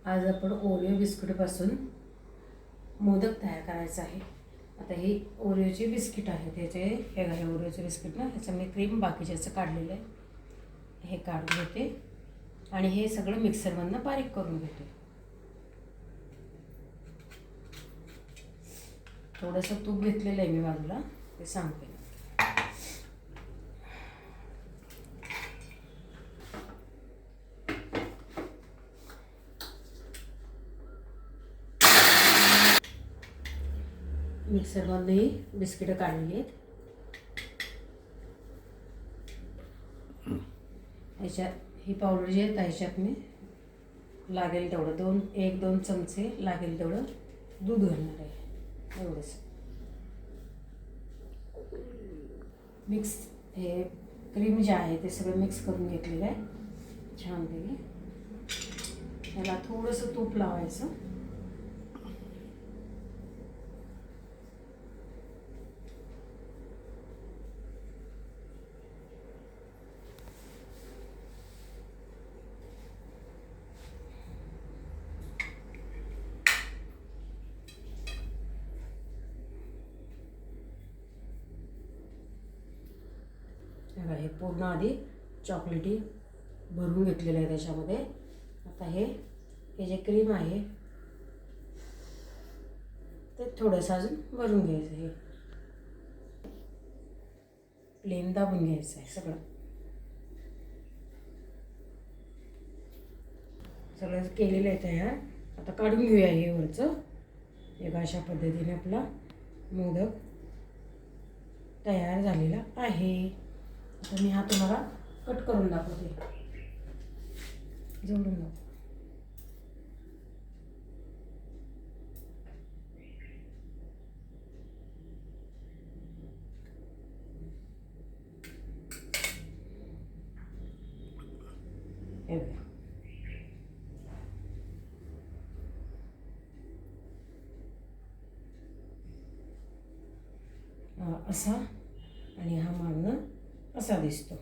आज आपण ओरिओ बिस्किटपासून मोदक तयार करायचं आहे। आता ही ओरिओची बिस्किट आहे, त्याचे हे आहे ओरिओचे बिस्किट ना, ह्याचं मी क्रीम बाकीच्याचं काढलेलं आहे, हे काढून घेते आणि हे सगळं मिक्सरमधनं बारीक करून घेते। थोडंसं तूप घेतलेलं आहे मी बाजूला, ते सांगते। मिक्सरमधनं ही बिस्किटं काढली आहेत। ह्याच्यात ही पावडर जी आहे ह्याच्यात मी लागेल तेवढं 1-2 चमचे लागेल तेवढं दूध घालणार आहे, एवढंच। मिक्स हे क्रीम जे आहे ते सगळं मिक्स करून घेतलेलं आहे छानपैकी। याला थोडंसं तूप लावायचं। हे पूर्ण आधी चॉकलेटी भरून घेतलेलं आहे त्याच्यामध्ये। आता हे जे क्रीम आहे ते थोडंसं अजून भरून घ्यायचं। हे प्लेन दाबून घ्यायचं आहे सगळं। सगळं केलेलं आहे तयार। आता काढून घेऊया हे वरचं। एक अशा पद्धतीने आपला मोदक तयार झालेला आहे। आता मी हा तुम्हाला कट करून दाखवते, जोडून दाखवते। हे बघा, असा आणि हा मागणं असा दिसतो।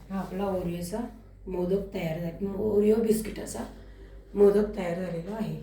हा आपला ओरिओचा मोदक तयार झाला, ओरिओ बिस्किटाचा मोदक तयार झालेला आहे।